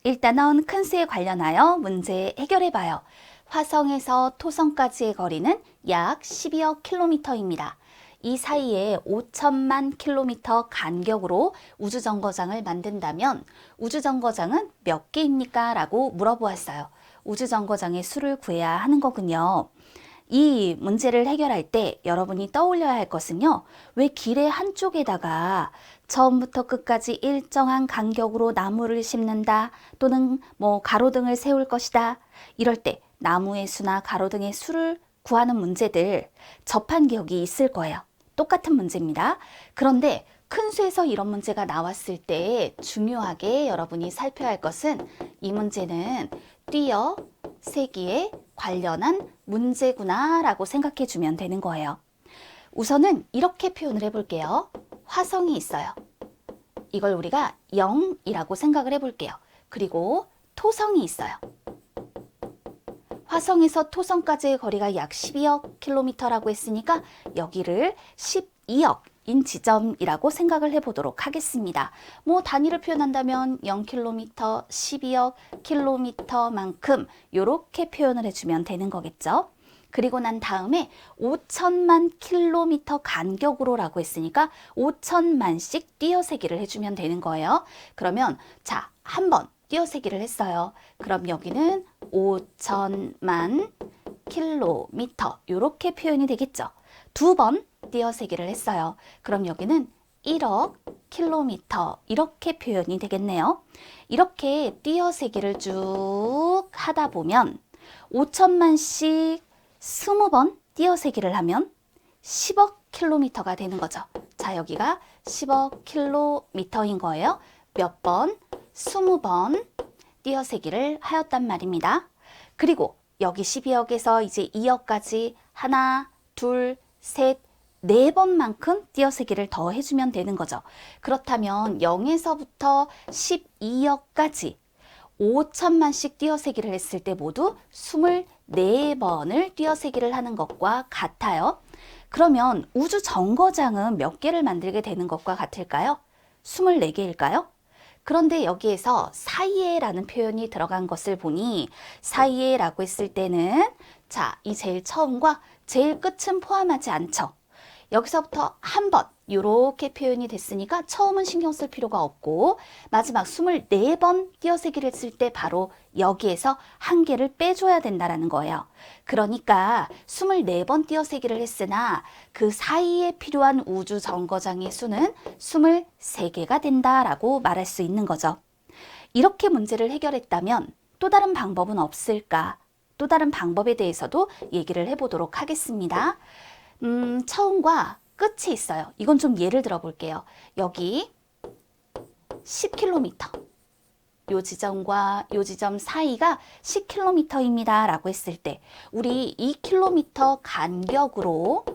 일단은 큰 수에 관련하여 문제 해결해봐요. 화성에서 토성까지의 거리는 약 12억 킬로미터입니다. 이 사이에 5천만 킬로미터 간격으로 우주정거장을 만든다면 우주정거장은 몇 개입니까? 라고 물어보았어요. 우주정거장의 수를 구해야 하는 거군요. 이 문제를 해결할 때 여러분이 떠올려야 할 것은요. 왜 길의 한쪽에다가 처음부터 끝까지 일정한 간격으로 나무를 심는다 또는 가로등을 세울 것이다. 이럴 때 나무의 수나 가로등의 수를 구하는 문제들 접한 기억이 있을 거예요. 똑같은 문제입니다. 그런데 큰 수에서 이런 문제가 나왔을 때 중요하게 여러분이 살펴야 할 것은 이 문제는 띄어세기에 관련한 문제구나 라고 생각해 주면 되는 거예요. 우선은 이렇게 표현을 해볼게요. 화성이 있어요. 이걸 우리가 0이라고 생각을 해볼게요. 그리고 토성이 있어요. 화성에서 토성까지의 거리가 약 12억 킬로미터라고 했으니까 여기를 12억인 지점이라고 생각을 해보도록 하겠습니다. 단위를 표현한다면 0km, 12억 킬로미터만큼 이렇게 표현을 해주면 되는 거겠죠. 그리고 난 다음에 5천만 킬로미터 간격으로 라고 했으니까 5천만씩 띄어세기를 해주면 되는 거예요. 그러면 자, 한번 띄어세기를 했어요. 그럼 여기는 5천만 킬로미터 이렇게 표현이 되겠죠. 두 번 띄어세기를 했어요. 그럼 여기는 1억 킬로미터 이렇게 표현이 되겠네요. 이렇게 띄어세기를 쭉 하다 보면 5천만씩 20번 띄어세기를 하면 10억 킬로미터가 되는 거죠. 자, 여기가 10억 킬로미터인 거예요. 몇 번? 20번 띄어세기를 하였단 말입니다. 그리고 여기 12억에서 이제 2억까지 하나, 둘, 셋, 네 번만큼 띄어세기를 더 해주면 되는 거죠. 그렇다면 0에서부터 12억까지 5천만씩 띄어세기를 했을 때 모두 24번을 띄어세기를 하는 것과 같아요. 그러면 우주 정거장은 몇 개를 만들게 되는 것과 같을까요? 24개일까요? 그런데 여기에서 사이에 라는 표현이 들어간 것을 보니 사이에 라고 했을 때는 자, 이 제일 처음과 제일 끝은 포함하지 않죠. 여기서부터 한 번 이렇게 표현이 됐으니까 처음은 신경 쓸 필요가 없고 마지막 24번 띄어세기를 했을 때 바로 여기에서 한 개를 빼줘야 된다는 거예요. 그러니까 24번 띄어세기를 했으나 그 사이에 필요한 우주 정거장의 수는 23개가 된다라고 말할 수 있는 거죠. 이렇게 문제를 해결했다면 또 다른 방법은 없을까? 또 다른 방법에 대해서도 얘기를 해보도록 하겠습니다. 처음과 끝이 있어요. 이건 좀 예를 들어 볼게요. 여기 10km, 요 지점과 요 지점 사이가 10km입니다 라고 했을 때 우리 2km 간격으로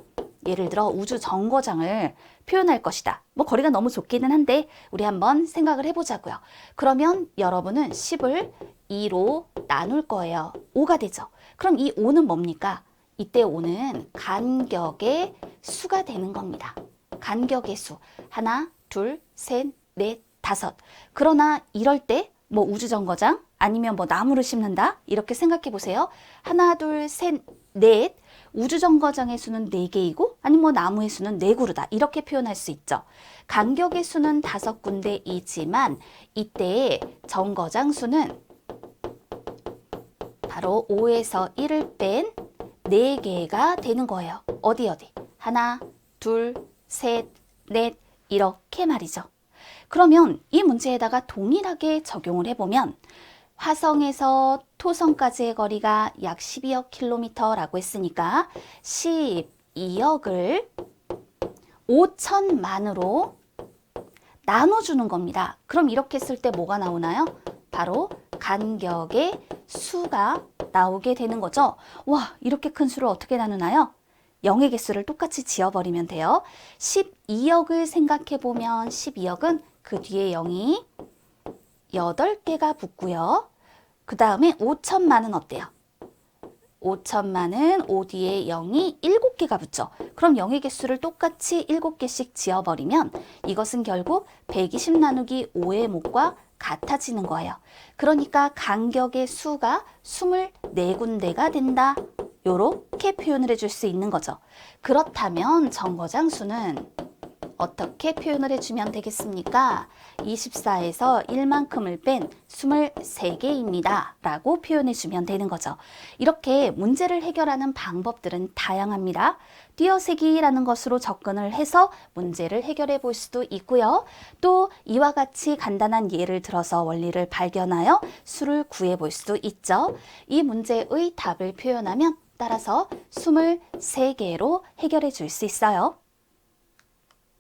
예를 들어 우주 정거장을 표현할 것이다. 거리가 너무 좁기는 한데 우리 한번 생각을 해보자고요. 그러면 여러분은 10을 2로 나눌 거예요. 5가 되죠. 그럼 이 5는 뭡니까? 이때 5는 간격의 수가 되는 겁니다. 간격의 수. 하나, 둘, 셋, 넷, 다섯. 그러나 이럴 때 우주정거장 아니면 나무를 심는다 이렇게 생각해 보세요. 하나, 둘, 셋, 넷. 우주정거장의 수는 4개이고 아니면 나무의 수는 4그루다 이렇게 표현할 수 있죠. 간격의 수는 5군데이지만 이때 정거장 수는 바로 5에서 1을 뺀 4개가 되는 거예요. 어디? 하나, 둘, 셋, 넷 이렇게 말이죠. 그러면 이 문제에다가 동일하게 적용을 해보면 화성에서 토성까지의 거리가 약 12억 킬로미터라고 했으니까 12억을 5천만으로 나눠주는 겁니다. 그럼 이렇게 했을 때 뭐가 나오나요? 바로 간격의 수가 나오게 되는 거죠. 와, 이렇게 큰 수를 어떻게 나누나요? 0의 개수를 똑같이 지어버리면 돼요. 12억을 생각해보면 12억은 그 뒤에 0이 8개가 붙고요. 그 다음에 5천만은 어때요? 5천만은 5 뒤에 0이 7개가 붙죠. 그럼 0의 개수를 똑같이 7개씩 지어버리면 이것은 결국 120 나누기 5의 목과 같아지는 거예요. 그러니까 간격의 수가 24군데가 된다. 요렇게 표현을 해줄 수 있는 거죠. 그렇다면 정거장수는 어떻게 표현을 해주면 되겠습니까? 24에서 1만큼을 뺀 23개입니다. 라고 표현해주면 되는 거죠. 이렇게 문제를 해결하는 방법들은 다양합니다. 띄어세기라는 것으로 접근을 해서 문제를 해결해 볼 수도 있고요. 또 이와 같이 간단한 예를 들어서 원리를 발견하여 수를 구해 볼 수도 있죠. 이 문제의 답을 표현하면 따라서 23개로 해결해 줄 수 있어요.